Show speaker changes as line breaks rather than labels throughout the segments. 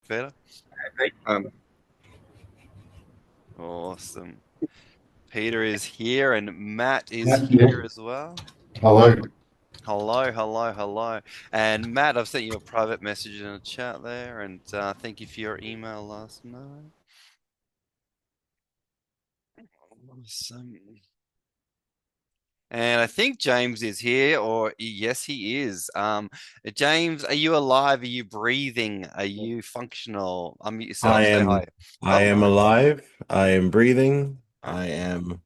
Peter?
Um,
Awesome. Peter is here and Matt is
yeah.
here as well.
Hello.
Hello, hello, hello. And Matt, I've sent you a private message in the chat there, and thank you for your email last night. Awesome. And I think James is here, or yes, he is. James, are you alive? Are you breathing? Are you functional? Unmute
I
yourself. Say hi.
am I
Oh,
am
nice.
alive. I am breathing. I am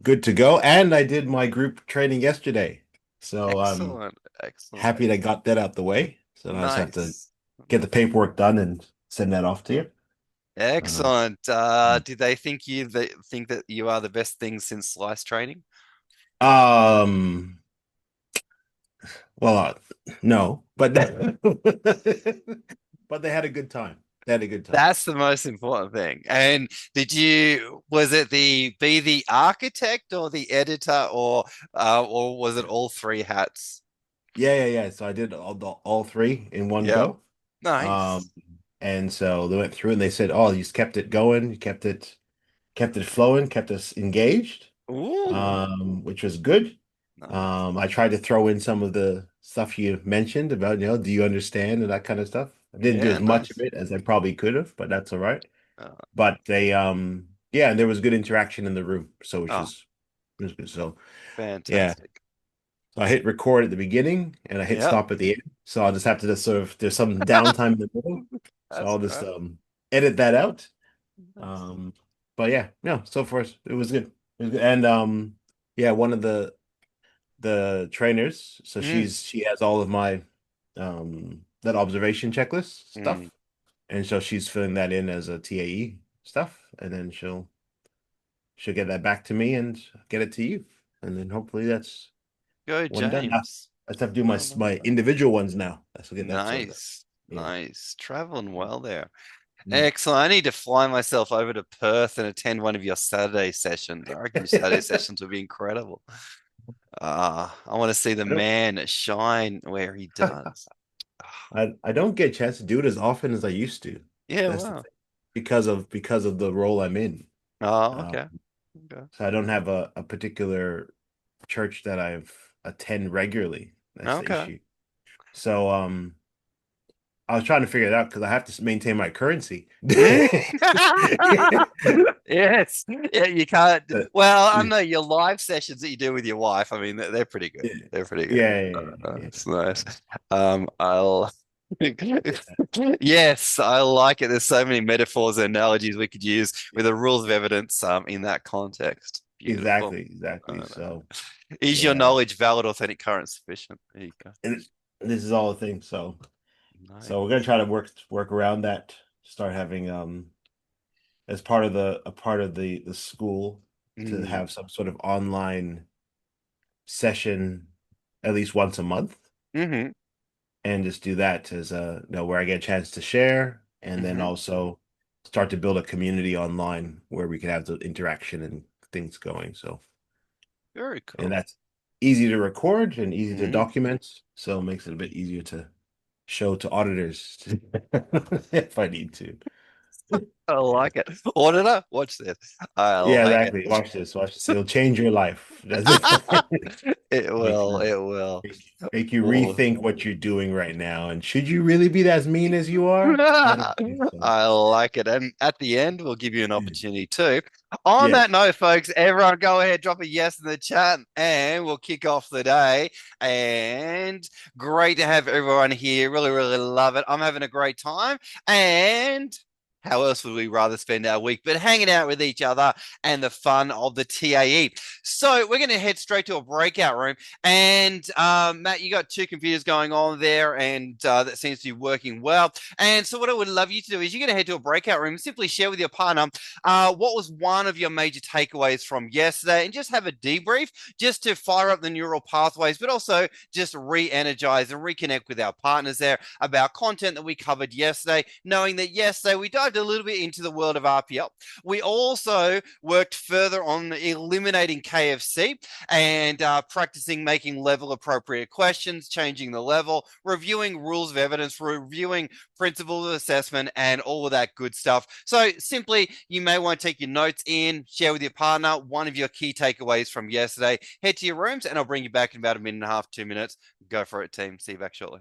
good to go. And I did my group training yesterday. So I'm
Excellent. Excellent.
happy that I got that out the way. So now I just have to
Nice.
get the paperwork done and send that off to you. Uh,
Excellent. Did they think that you are the best thing since slice training?
um well no, but but they had a good time. They had a good time.
That's the most important thing. And was it be the architect or the editor or was it all three hats?
Yeah. So I did all three in one
Yeah.
go.
Nice.
Um and so they went through and they said, "Oh, you just kept it going, you kept it flowing, kept us engaged,
Ooh.
which was good.
Nice.
I tried to throw in some of the stuff you mentioned about, do you understand and that kind of stuff. I didn't do
Yeah,
as much of
nice.
it as I probably could have, but that's all right.
Uh,
But they, yeah, and there was good interaction in the room, so
oh,
it was good. So yeah,
fantastic.
so I hit record at the beginning and I hit
Yeah,
stop at the end. So I'll just have to just sort of there's some downtime in the middle, so
that's
I'll just
right.
edit that out.
Nice.
Um, but yeah, no, so far it was good. It was good. And yeah, one of the trainers, so
Mm,
she has all of my that observation checklist
mm.
stuff. And so she's filling that in as a TAE stuff, and then she'll get that back to me and get it to you. And then hopefully that's
Go,
one done. Now
James.
I just have to do my
Well done.
my individual ones now. Let's get that sorted out.
Nice.
Yeah.
Nice. Traveling well there.
Mm.
Excellent. I need to fly myself over to Perth and attend one of your Saturday sessions. I reckon your Saturday sessions would be incredible. I want to see the
I don't
man shine where he does. Ah,
I don't get a chance to do it as often as I used to.
yeah,
That's the
wow.
thing. Because of the role I'm in.
Oh,
Uh,
okay. Okay.
so I don't have a particular church that I've attend regularly. That's the
Okay.
issue. So I was trying to figure it out because I have to maintain my currency.
Mm. Yes. Yeah, you can't. Well, I
Yeah,
know your live sessions that you do with your wife. I mean, they're pretty good.
yeah,
They're pretty good.
yeah.
It's nice. I'll. Yes, I like it. There's so many metaphors and analogies we could use with the rules of evidence in that context. Beautiful.
Exactly.
Uh,
So
is your
yeah,
knowledge valid, authentic, current, sufficient? There you go.
and this is all the thing. So we're gonna
Nice.
try to work around that. Start having as part of the school to
Mm.
have some sort of online session at least once a month
Hmm.
and just do that as where I get a chance to share and then
Hmm.
also start to build a community online where we can have the interaction and things going. So
Very
and
cool.
that's easy to record and easy to
Mm.
document, so it makes it a bit easier to show to auditors if I need to.
I like it. Auditor, watch this. I
Yeah,
like it.
exactly. Watch this. Watch this. It'll change your life.
It
Make
will.
you
It will.
make you
Oh.
rethink what you're doing right now. And should you really be as mean as you are? I don't think so.
I like it. And at the end, we'll give you an opportunity too. On that
Yes.
note, folks, everyone go ahead, drop a yes in the chat, and we'll kick off the day. And great to have everyone here. Really, really love it. I'm having a great time. And how else would we rather spend our week but hanging out with each other and the fun of the TAE? So we're going to head straight to a breakout room. And Matt, you got two computers going on there, and that seems to be working well. And so, what I would love you to do is you're going to head to a breakout room and simply share with your partner what was one of your major takeaways from yesterday, and just have a debrief just to fire up the neural pathways, but also just re energize and reconnect with our partners there about content that we covered yesterday, knowing that yesterday we dived dived a little bit into the world of RPL. We also worked further on eliminating KFC and practicing making level appropriate questions, changing the level, reviewing rules of evidence, reviewing principles of assessment, and all of that good stuff. So simply, you may want to take your notes in, share with your partner one of your key takeaways from yesterday. Head to your rooms, and I'll bring you back in about a minute and a half, 2 minutes. Go for it, team. See you back shortly.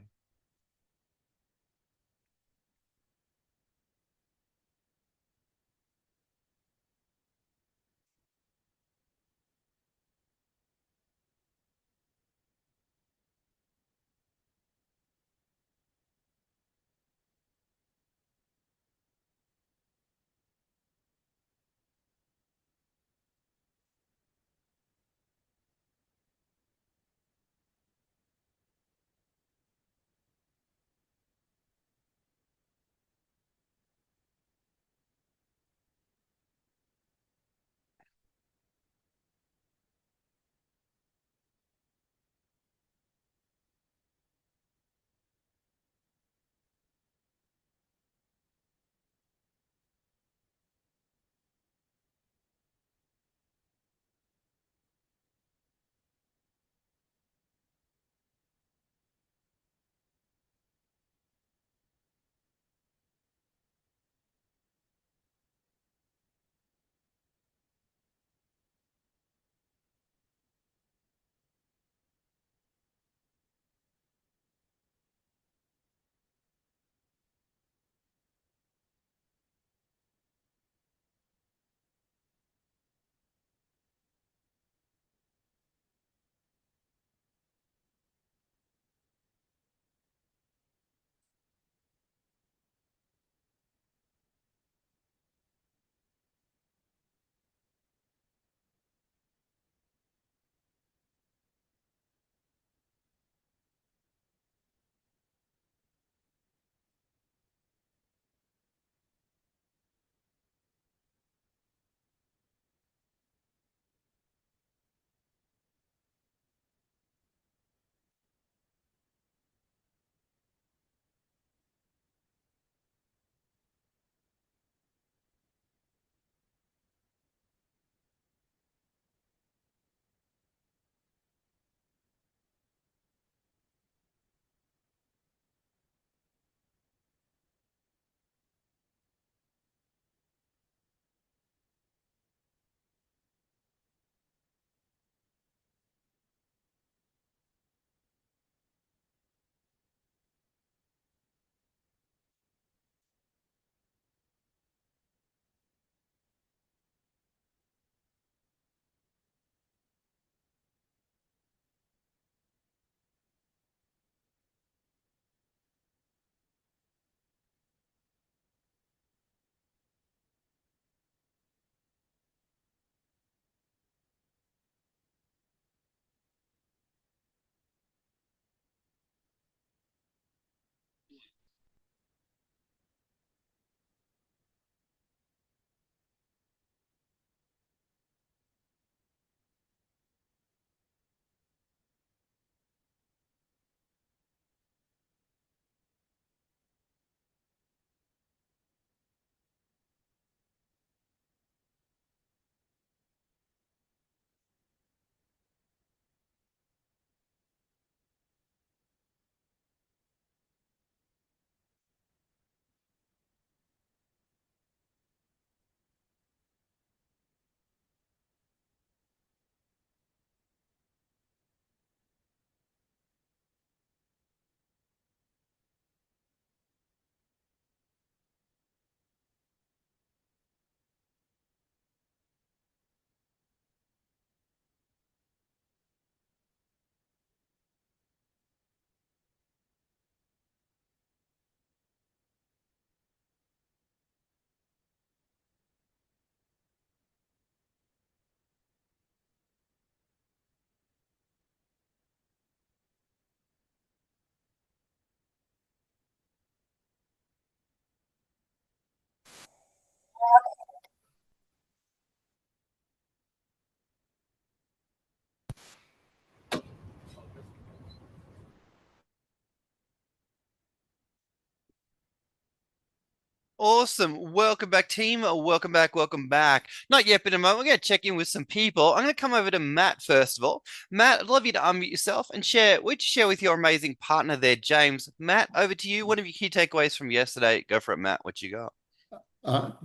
Awesome. Welcome back, team. Welcome back. Welcome back. Not yet, but in a moment, we're going to check in with some people. I'm going to come over to Matt first of all. Matt, I'd love you to unmute yourself and share with your amazing partner there, James. Matt, over to you. What are your key takeaways from yesterday? Go for it, Matt. What you got?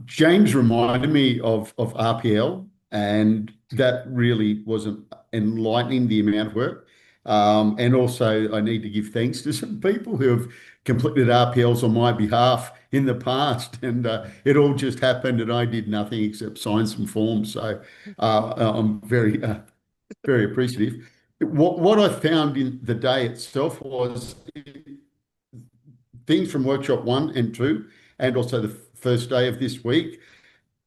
James reminded me of RPL, and that really was enlightening the amount of work. And also, I need to give thanks to some people who have completed RPLs on my behalf in the past, and it all just happened, and I did nothing except sign some forms. So I'm very appreciative. What I found in the day itself was things from workshop one and two, and also the first day of this week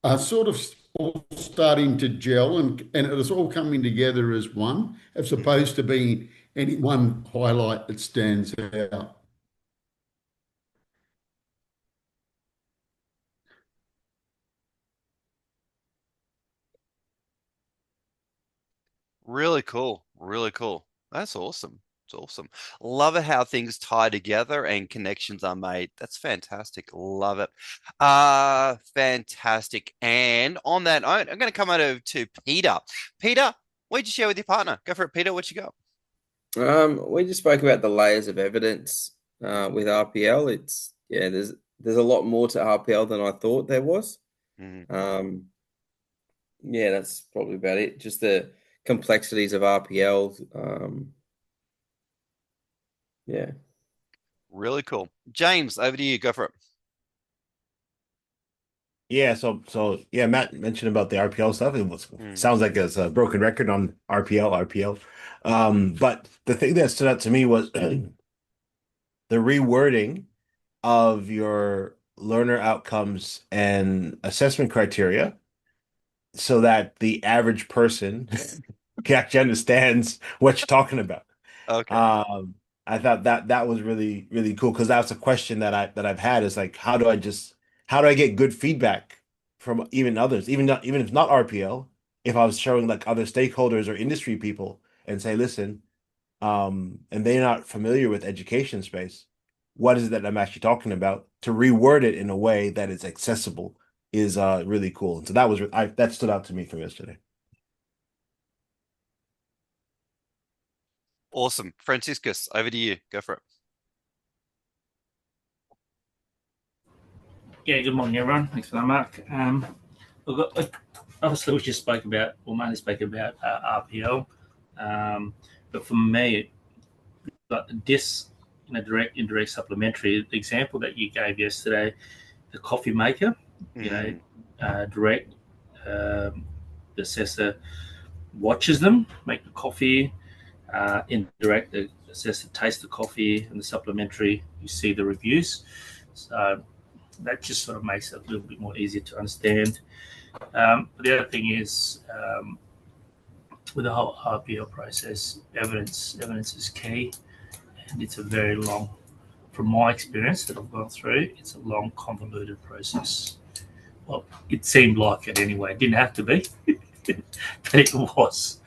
are sort of all starting to gel, and it is all coming together as one, as opposed to being any one highlight that stands out.
Really cool. Really cool. That's awesome. It's awesome. Love it how things tie together and connections are made. That's fantastic. Love it. Fantastic. And on that note, I'm going to come over to Peter. Peter, what did you share with your partner? Go for it, Peter. What you got?
We just spoke about the layers of evidence with RPL. It's yeah, there's a lot more to RPL than I thought there was.
Mhm.
Yeah, that's probably about it. Just the complexities of RPL. Yeah.
Really cool. James, over to you. Go for it.
Yeah, so yeah, Matt mentioned about the RPL stuff.
Mm.
Sounds like it's a broken record on RPL. But the thing that stood out to me was the rewording of your learner outcomes and assessment criteria so that the average person actually understands what you're talking about.
Okay.
I thought that was really cool because that's a question that I've had is like how do I get good feedback from even others, even if not RPL, if I was showing like other stakeholders or industry people and say, listen, and they're not familiar with education space, what is it that I'm actually talking about? To reword it in a way that is accessible is really cool. And so that stood out to me from yesterday.
Awesome. Franciscus, over to you. Go for it.
Yeah, good morning, everyone. Thanks for that, Mark. Obviously, we just spoke about, or mainly spoke about RPL, but for me, like this, direct, indirect, supplementary, the example that you gave yesterday, the coffee maker,
Mm.
direct, um, the assessor watches them make the coffee, indirect, the assessor tastes the coffee, and the supplementary, you see the reviews. So that just sort of makes it a little bit more easier to understand. But the other thing is, with the whole RPL process, evidence is key, and it's a very long, from my experience that I've gone through, it's a long, convoluted process. Well, it seemed like it anyway. It didn't have to be, but it was.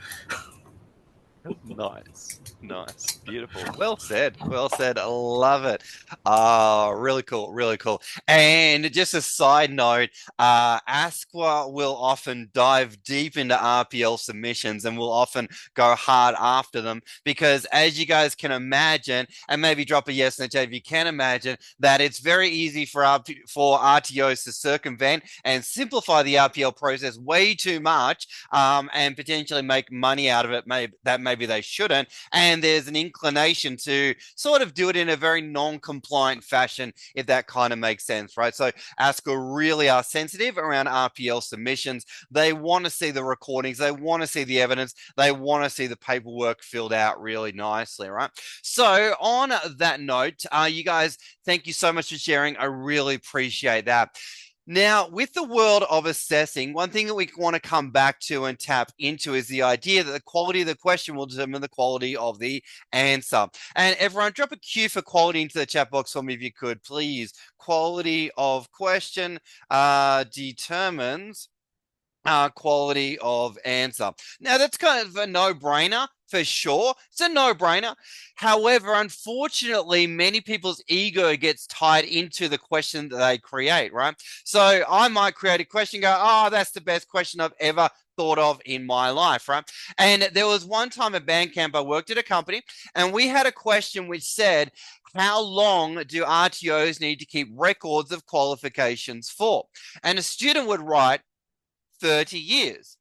Nice. Nice. Beautiful. Well said. Well said. I love it. Really cool. Really cool. And just a side note, Asqua will often dive deep into RPL submissions and will often go hard after them because as you guys can imagine, and maybe drop a yes in the chat if you can imagine, that it's very easy for RTOs to circumvent and simplify the RPL process way too much and potentially make money out of it maybe they shouldn't. And there's an inclination to sort of do it in a very non-compliant fashion, if that kind of makes sense, right? So ASCA really are sensitive around RPL submissions. They want to see the recordings, they want to see the evidence, they want to see the paperwork filled out really nicely, right? So on that note, you guys, thank you so much for sharing. I really appreciate that. Now, with the world of assessing, one thing that we want to come back to and tap into is the idea that the quality of the question will determine the quality of the answer. And everyone, drop a Q for quality into the chat box for me if you could, please. Quality of question determines quality of answer. Now, that's kind of a no-brainer for sure. It's a no-brainer. However, unfortunately, many people's ego gets tied into the question that they create, right? So I might create a question, go, oh, that's the best question I've ever thought of in my life, right? And there was one time at Bandcamp, I worked at a company, and we had a question which said, how long do RTOs need to keep records of qualifications for? And a student would write 30 years.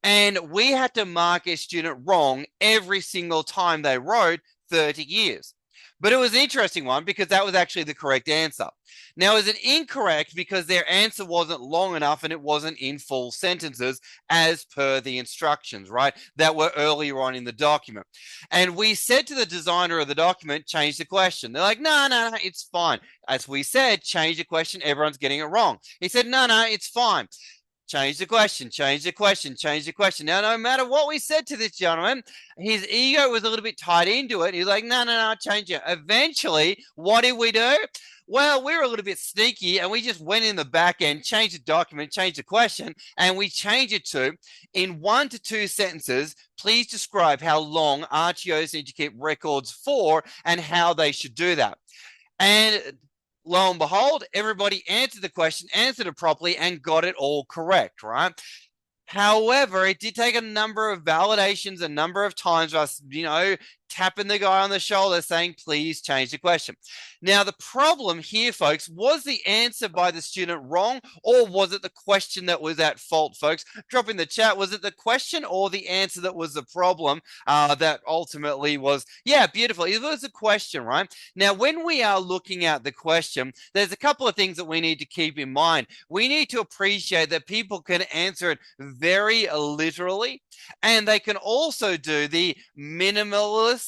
And we had to mark a student wrong every single time they wrote 30 years. But it was an interesting one because that was actually the correct answer. Now, is it incorrect because their answer wasn't long enough and it wasn't in full sentences as per the instructions, right? That were earlier on in the document. And we said to the designer of the document, change the question. They're like, no, it's fine. As we said, change the question. Everyone's getting it wrong. He said, no, it's fine. Change the question, change the question, change the question. Now, no matter what we said to this gentleman, his ego was a little bit tied into it. He's like, no, change it. Eventually, what did we do? Well, we were a little bit sneaky and we just went in the back end, changed the document, changed the question, and we changed it to, in 1 to 2 sentences, please describe how long RTOs need to keep records for and how they should do that. And lo and behold, everybody answered the question, answered it properly, and got it all correct, right? However, it did take a number of validations, a number of times us, tapping the guy on the shoulder saying, please change the question. Now, the problem here, folks, was the answer by the student wrong, or was it the question that was at fault, folks? Drop in the chat, was it the question or the answer that was the problem that ultimately was, yeah, beautiful. It was a question, right? Now, when we are looking at the question, there's a couple of things that we need to keep in mind. We need to appreciate that people can answer it very literally, and they can also do the minimalist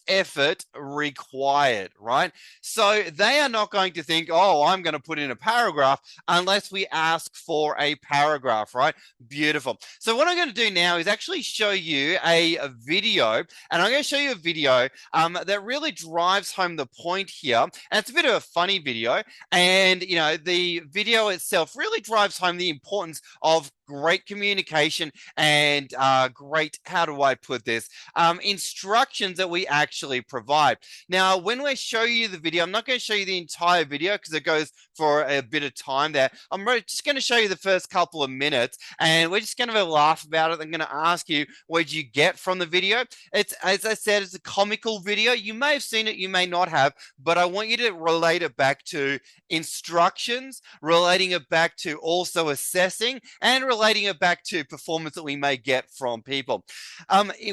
effort required, right? So they are not going to think, oh, I'm going to put in a paragraph unless we ask for a paragraph, right? Beautiful. So what I'm going to do now is actually show you a video, and I'm going to show you a video that really drives home the point here. And it's a bit of a funny video, and the video itself really drives home the importance of great communication and great, how do I put this, instructions that we actually provide. Now, when we show you the video, I'm not going to show you the entire video because it goes for a bit of time there. I'm just going to show you the first couple of minutes, and we're just going to have a laugh about it. I'm going to ask you, what did you get from the video? It's, as I said, it's a comical video. You may have seen it, you may not have, but I want you to relate it back to instructions, relating it back to also assessing, and relating it back to performance that we may get from people.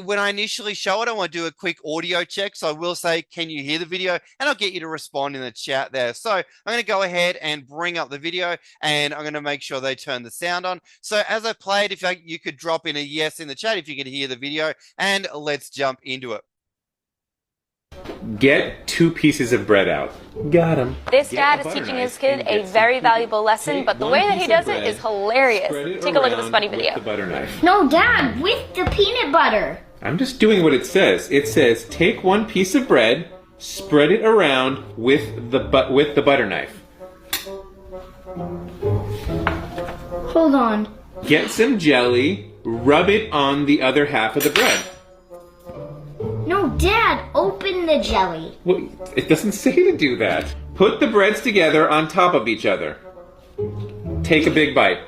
When I initially show it, I want to do a quick audio check. So I will say, can you hear the video? And I'll get you to respond in the chat there. So I'm going to go ahead and bring up the video, and I'm going to make sure they turn the sound on. So as I played, if you could drop in a yes in the chat if you could hear the video, and let's jump into it.
Get 2 pieces of bread out. Got him.
This dad is teaching his kid a very valuable lesson, but the way that he does it is hilarious. Take a look at this funny video.
The butter knife.
No, Dad, with the peanut butter.
I'm just doing what it says. It says take 1 piece of bread, spread it around with the butter knife.
Hold on.
Get some jelly, rub it on the other half of the bread.
No, Dad, open the jelly.
Well, it doesn't say to do that. Put the breads together on top of each other. Take a big bite.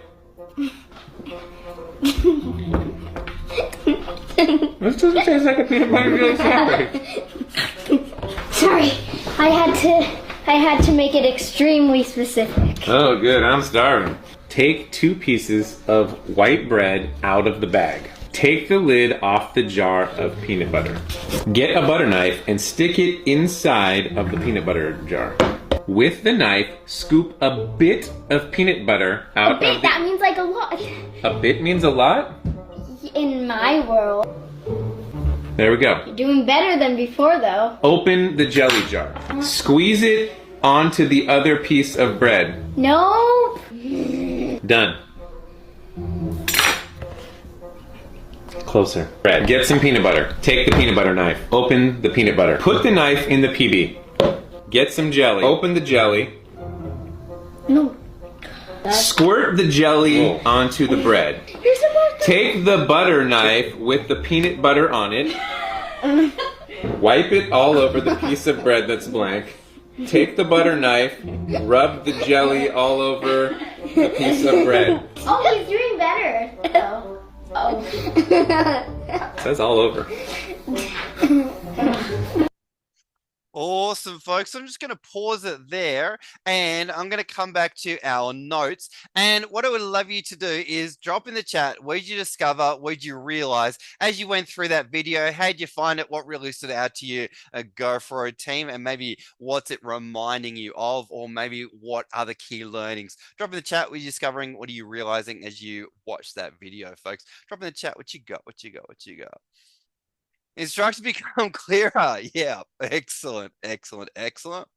This doesn't taste like a peanut butter jelly sandwich.
Sorry, I had to make it extremely specific.
Oh, good. I'm starving. Take 2 pieces of white bread out of the bag. Take the lid off the jar of peanut butter. Get a butter knife and stick it inside of the peanut butter jar. With the knife, scoop a bit of peanut butter out
A bit, that means like a lot.
A bit means a lot?
In my world.
There we go.
You're doing better than before, though.
Open the jelly jar. Squeeze it onto the other piece of bread.
Nope.
Done. Closer. Bread. Get some peanut butter. Take the peanut butter knife. Open the peanut butter. Put the knife in the PB. Get some jelly. Open the jelly.
No.
Squirt the jelly onto the bread. Take the butter knife with the peanut butter on it. Wipe it all over the piece of bread that's blank. Take the butter knife, rub the jelly all over the piece of bread.
Oh, he's doing better. Oh.
It says all over.
Awesome, folks. I'm just going to pause it there and I'm going to come back to our notes. And what I would love you to do is drop in the chat, what did you discover? What did you realize as you went through that video? How did you find it? What really stood out to you? Go for a team, and maybe what's it reminding you of, or maybe what are the key learnings? Drop in the chat, what are you discovering? What are you realizing as you watch that video, folks? Drop in the chat, what you got, what you got, what you got. Instructions become clearer. Yeah, excellent, excellent, excellent.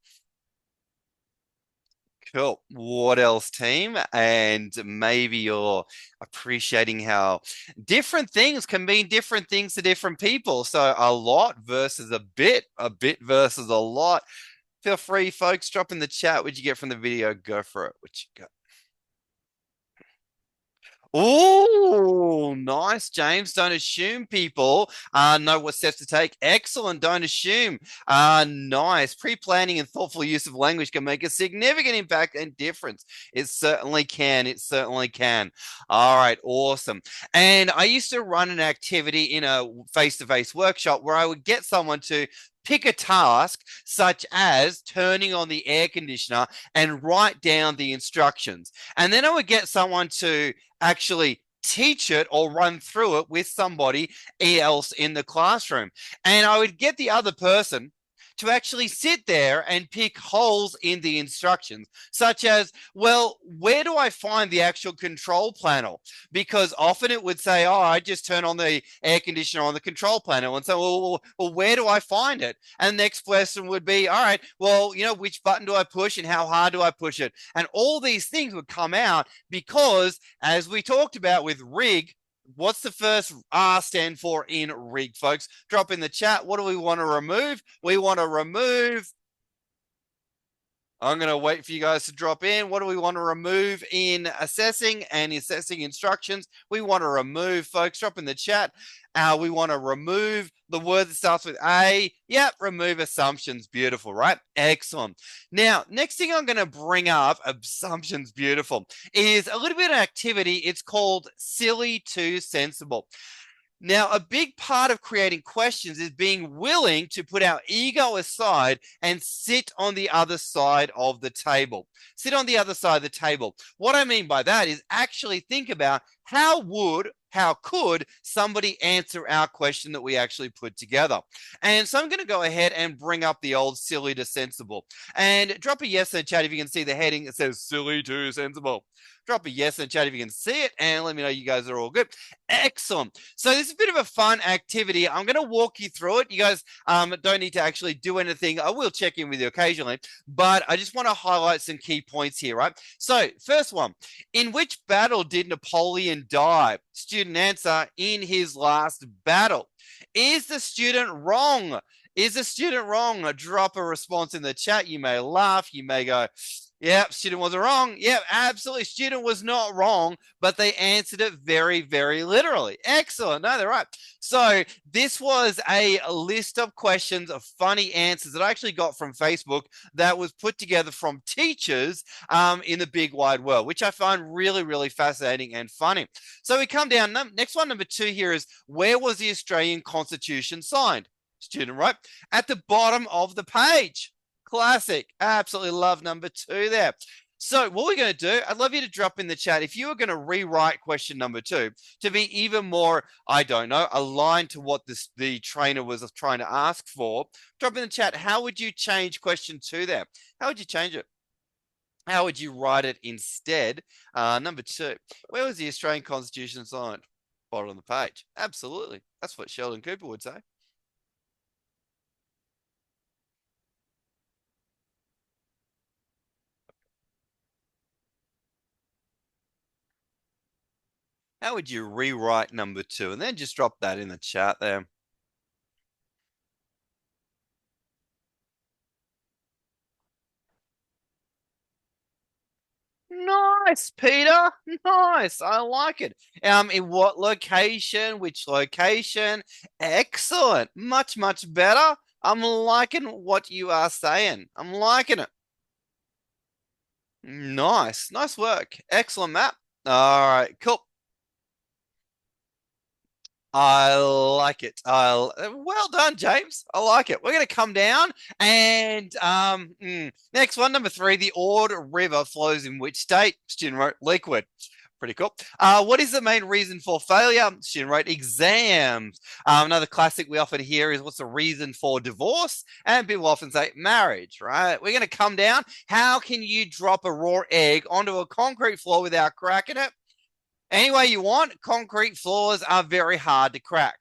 Cool. What else, team? And maybe you're appreciating how different things can mean different things to different people. So a lot versus a bit versus a lot. Feel free, folks, drop in the chat. What'd you get from the video? Go for it. What you got? Oh, nice, James. Don't assume people know what steps to take. Excellent. Don't assume. Nice. Pre-planning and thoughtful use of language can make a significant impact and difference. It certainly can. It certainly can. All right. Awesome. And I used to run an activity in a face-to-face workshop where I would get someone to pick a task such as turning on the air conditioner and write down the instructions. And then I would get someone to actually teach it or run through it with somebody else in the classroom. And I would get the other person to actually sit there and pick holes in the instructions, such as, well, where do I find the actual control panel? Because often it would say, oh, I just turn on the air conditioner on the control panel. And so, well, where do I find it? And the next question would be, all right, well, which button do I push and how hard do I push it? And all these things would come out because, as we talked about with rig, what's the first R stand for in rig, folks? Drop in the chat. What do we want to remove? We want to remove. I'm going to wait for you guys to drop in. What do we want to remove in assessing and assessing instructions? We want to remove, folks. Drop in the chat. We want to remove the word that starts with A. Yep, remove assumptions. Beautiful, right? Excellent. Now, next thing I'm going to bring up, assumptions, beautiful, is a little bit of activity. It's called silly to sensible. Now, a big part of creating questions is being willing to put our ego aside and sit on the other side of the table. Sit on the other side of the table. What I mean by that is actually think about how could somebody answer our question that we actually put together? And so I'm going to go ahead and bring up the old silly to sensible. And drop a yes in the chat if you can see the heading that says silly to sensible. Drop a yes in the chat if you can see it, and let me know you guys are all good. Excellent. So this is a bit of a fun activity. I'm going to walk you through it. You guys don't need to actually do anything. I will check in with you occasionally, but I just want to highlight some key points here, right? So first one, in which battle did Napoleon die? Student answer, in his last battle. Is the student wrong? Is the student wrong? Drop a response in the chat. You may laugh. You may go, yeah, student wasn't wrong. Yeah, absolutely. Student was not wrong, but they answered it very, very literally. Excellent. No, they're right. So this was a list of questions of funny answers that I actually got from Facebook that was put together from teachers in the big wide world, which I find really, really fascinating and funny. So we come down. Next one, number 2 here is, where was the Australian Constitution signed? Student, right? At the bottom of the page. Classic. Absolutely love number 2 there. So what we're going to do, I'd love you to drop in the chat if you were going to rewrite question number 2 to be even more, I don't know, aligned to what the trainer was trying to ask for. Drop in the chat. How would you change question 2 there? How would you change it? How would you write it instead? Number 2, where was the Australian Constitution signed? Bottom of the page. Absolutely. That's what Sheldon Cooper would say. How would you rewrite number 2? And then just drop that in the chat there. Nice, Peter. Nice. I like it. In what location? Which location? Excellent. Much, much better. I'm liking what you are saying. I'm liking it. Nice. Nice work. Excellent map. All right, cool. I like it. Well done, James. I like it. We're going to come down and next one, number 3. The Ord River flows in which state? Student wrote liquid. Pretty cool. What is the main reason for failure? Student wrote exams. Another classic we often hear is what's the reason for divorce? And people often say marriage, right? We're going to come down. How can you drop a raw egg onto a concrete floor without cracking it? Any way you want. Concrete floors are very hard to crack.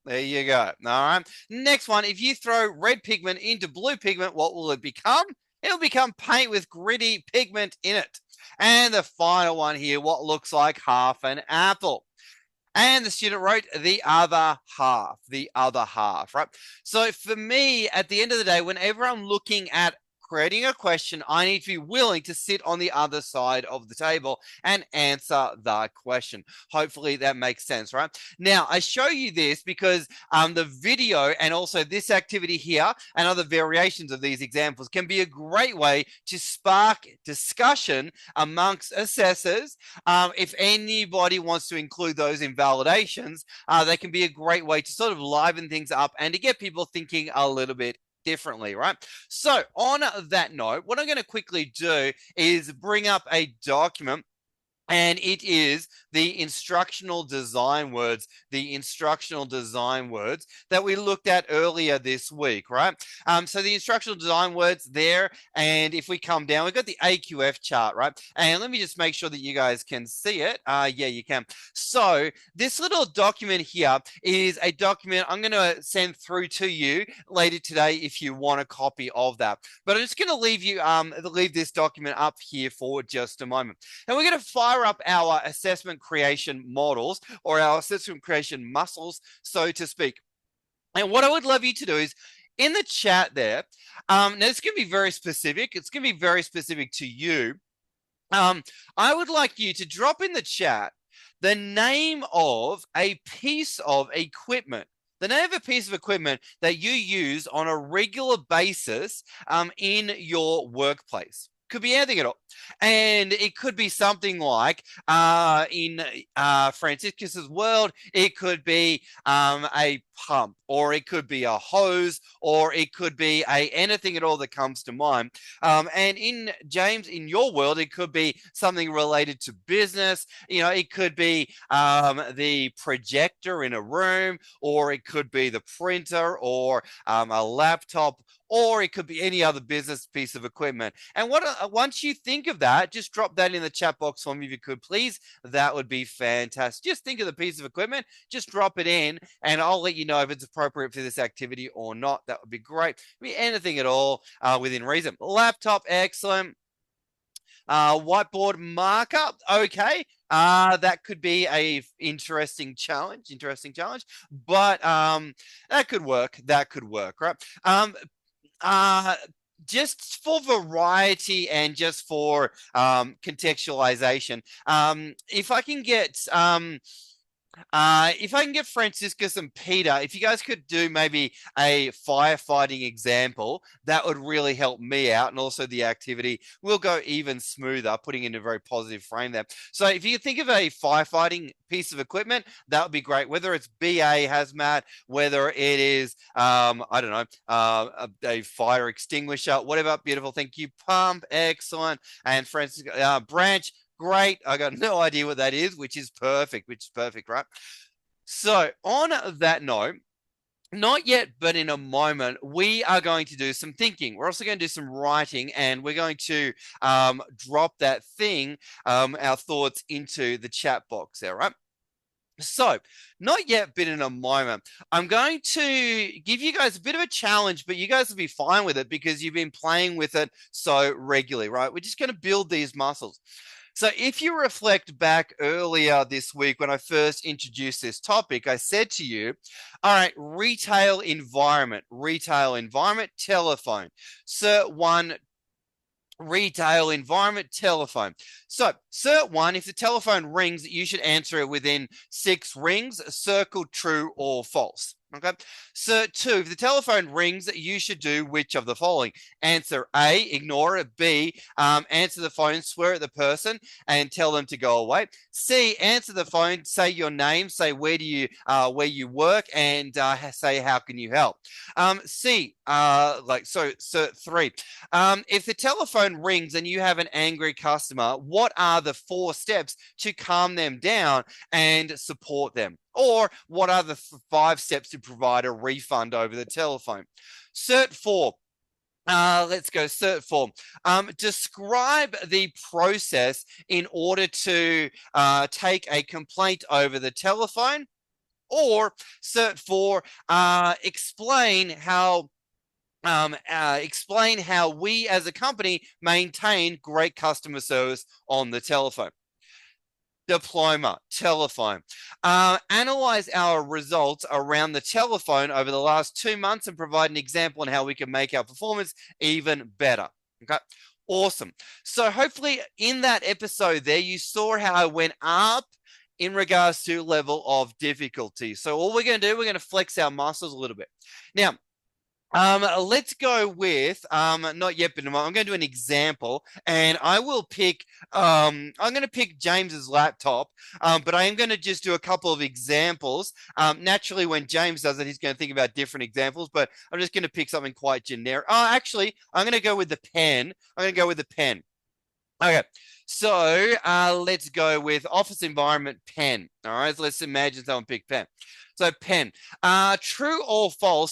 There you go. All right. Next one. If you throw red pigment into blue pigment, what will it become? It'll become paint with gritty pigment in it. And the final one here, what looks like half an apple. And the student wrote the other half, right? So for me, at the end of the day, whenever I'm looking at creating a question, I need to be willing to sit on the other side of the table and answer the question. Hopefully that makes sense, right? Now, I show you this because the video and also this activity here and other variations of these examples can be a great way to spark discussion amongst assessors. If anybody wants to include those invalidations, they can be a great way to sort of liven things up and to get people thinking a little bit differently, right? So on that note, what I'm going to quickly do is bring up a document, and it is the instructional design words, that we looked at earlier this week, right? So the instructional design words there, and if we come down, we've got the AQF chart, right? And let me just make sure that you guys can see it. Yeah, you can. So this little document here is a document I'm going to send through to you later today if you want a copy of that. But I'm just going to leave this document up here for just a moment. And we're going to fire up our assessment creation models, or our assessment creation muscles, so to speak. And what I would love you to do is in the chat there, now it's going to be very specific. It's going to be very specific to you. I would like you to drop in the chat the name of a piece of equipment. The name of a piece of equipment that you use on a regular basis in your workplace. Could be anything at all. And it could be something like in Franciscus's world, it could be a pump, or it could be a hose, or it could be anything at all that comes to mind. And in James, in your world, it could be something related to business. You know, it could be the projector in a room, or it could be the printer, or a laptop, or it could be any other business piece of equipment. And once you think of that, just drop that in the chat box for me if you could, please. That would be fantastic. Just think of the piece of equipment, just drop it in, and I'll let you know if it's appropriate for this activity or not. That would be great. Be anything at all within reason. Laptop, excellent. Whiteboard marker, okay. That could be a interesting challenge, but that could work, right? Just for variety and just for contextualization, if I can get Franciscus and Peter, if you guys could do maybe a firefighting example, that would really help me out, and also the activity will go even smoother, putting in a very positive frame there. So if you think of a firefighting piece of equipment, that would be great, whether it's BA hazmat, whether it is I don't know, a fire extinguisher, whatever. Beautiful, thank you. Pump, excellent. And Franciscus, branch, great. I got no idea what that is, which is perfect, right? So on that note, not yet, but in a moment, we are going to do some thinking. We're also going to do some writing, and we're going to drop that thing, our thoughts, into the chat box there, right? So, not yet, but in a moment, I'm going to give you guys a bit of a challenge, but you guys will be fine with it because you've been playing with it so regularly, right? We're just going to build these muscles. So if you reflect back earlier this week when I first introduced this topic, I said to you, all right, retail environment, telephone. Cert 1 retail environment, telephone. So cert 1, if the telephone rings, you should answer it within 6 rings, circle true or false. Okay. Cert 2, if the telephone rings, you should do which of the following? Answer A, ignore it. B, answer the phone, swear at the person and tell them to go away. C, answer the phone, say your name, say where you work, and say how can you help. C, cert 3, if the telephone rings and you have an angry customer, what are the 4 steps to calm them down and support them? Or what are the 5 steps to provide a refund over the telephone? Cert 4. Let's go cert 4. Describe the process in order to take a complaint over the telephone. Or cert 4, explain how we as a company maintain great customer service on the telephone. Diploma, telephone. Analyze our results around the telephone over the last 2 months and provide an example on how we can make our performance even better. Okay, awesome. So hopefully in that episode there, you saw how I went up in regards to level of difficulty. So all we're going to do, we're going to flex our muscles a little bit. Now, let's go with, not yet, but I'm going to do an example, and I will pick, I'm going to pick James's laptop, but I am going to just do a couple of examples. Naturally, when James does it, he's going to think about different examples, but I'm just going to pick something quite generic. Oh, actually, I'm going to go with the pen. Okay. So let's go with office environment pen. All right, let's imagine someone picked pen. So pen, true or false,